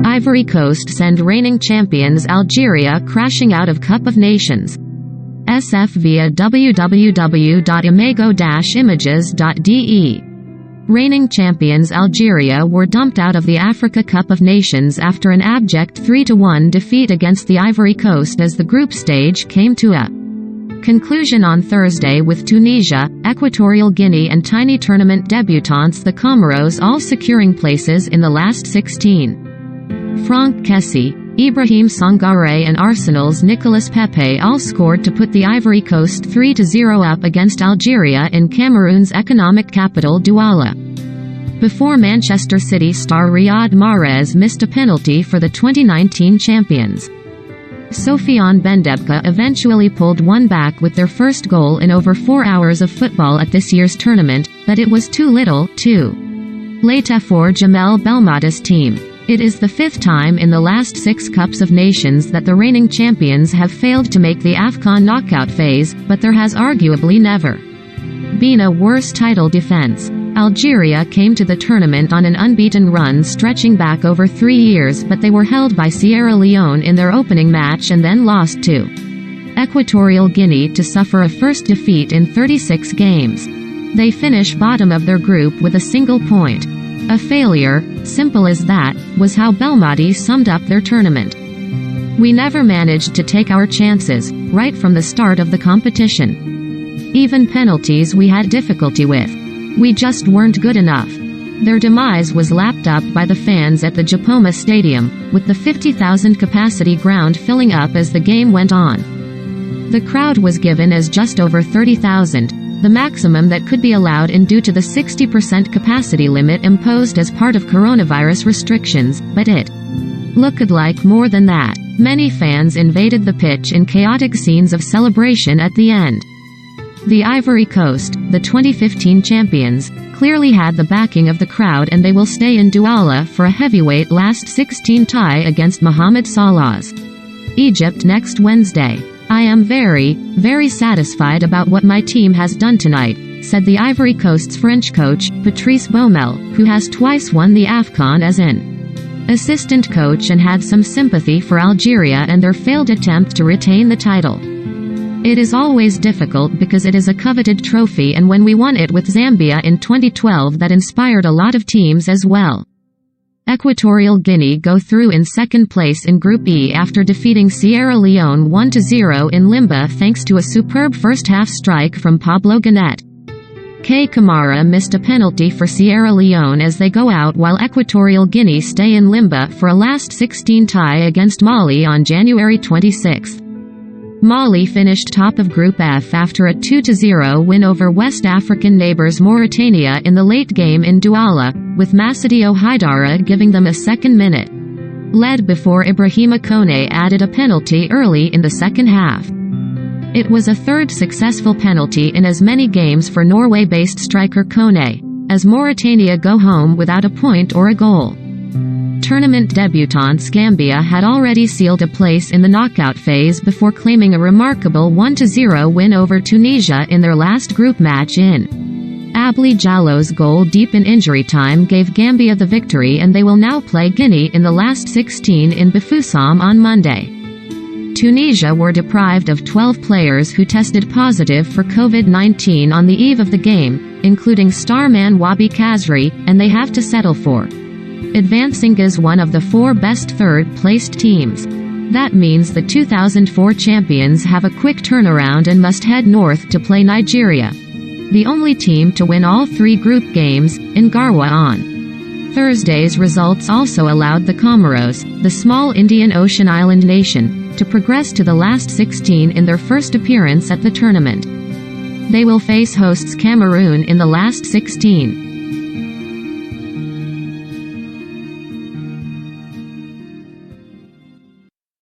Ivory Coast send reigning champions Algeria crashing out of Cup of Nations. SF via www.imago-images.de. Reigning champions Algeria were dumped out of the Africa Cup of Nations after an abject 3-1 defeat against the Ivory Coast as the group stage came to a conclusion on Thursday, with Tunisia, Equatorial Guinea and tiny tournament debutants the Comoros all securing places in the last 16. Franck Kessie, Ibrahim Sangare and Arsenal's Nicolas Pepe all scored to put the Ivory Coast 3-0 up against Algeria in Cameroon's economic capital Douala, before Manchester City star Riyad Mahrez missed a penalty for the 2019 champions. Sofiane Bendebka eventually pulled one back with their first goal in over 4 hours of football at this year's tournament, but it was too little, too late for Jamel Belmadi's team. It is the 5th time in the last 6 Cups of Nations that the reigning champions have failed to make the AFCON knockout phase, but there has arguably never been a worse title defense. Algeria came to the tournament on an unbeaten run stretching back over 3 years, but they were held by Sierra Leone in their opening match and then lost to Equatorial Guinea to suffer a first defeat in 36 games. They finish bottom of their group with a single point. A failure, simple as that, was how Belmadi summed up their tournament. We never managed to take our chances, right from the start of the competition. Even penalties we had difficulty with. We just weren't good enough. Their demise was lapped up by the fans at the Japoma Stadium, with the 50,000 capacity ground filling up as the game went on. The crowd was given as just over 30,000. The maximum that could be allowed in due to the 60% capacity limit imposed as part of coronavirus restrictions, but it looked like more than that. Many fans invaded the pitch in chaotic scenes of celebration at the end. The Ivory Coast, the 2015 champions, clearly had the backing of the crowd, and they will stay in Douala for a heavyweight last 16 tie against Mohamed Salah's Egypt next Wednesday. I am very, very satisfied about what my team has done tonight, said the Ivory Coast's French coach, Patrice Baumel, who has twice won the AFCON as an assistant coach and had some sympathy for Algeria and their failed attempt to retain the title. It is always difficult because it is a coveted trophy, and when we won it with Zambia in 2012 that inspired a lot of teams as well. Equatorial Guinea go through in second place in Group E after defeating Sierra Leone 1-0 in Limba thanks to a superb first-half strike from Pablo Ganet. K. Kamara missed a penalty for Sierra Leone as they go out, while Equatorial Guinea stay in Limba for a last 16 tie against Mali on January 26. Mali finished top of Group F after a 2-0 win over West African neighbors Mauritania in the late game in Douala, with Massadio Haidara giving them a second minute lead before Ibrahima Kone added a penalty early in the second half. It was a third successful penalty in as many games for Norway-based striker Kone, as Mauritania go home without a point or a goal. Tournament debutants Gambia had already sealed a place in the knockout phase before claiming a remarkable 1-0 win over Tunisia in their last group match in. Abli Jallo's goal deep in injury time gave Gambia the victory, and they will now play Guinea in the last 16 in Bafoussam on Monday. Tunisia were deprived of 12 players who tested positive for COVID-19 on the eve of the game, including starman Wabi Kazri, and they have to settle for advancing as one of the 4 best third-placed teams. That means the 2004 champions have a quick turnaround and must head north to play Nigeria, the only team to win all 3 group games, in Garwa on Thursday's results also allowed the Comoros, the small Indian Ocean island nation, to progress to the last 16 in their first appearance at the tournament. They will face hosts Cameroon in the last 16.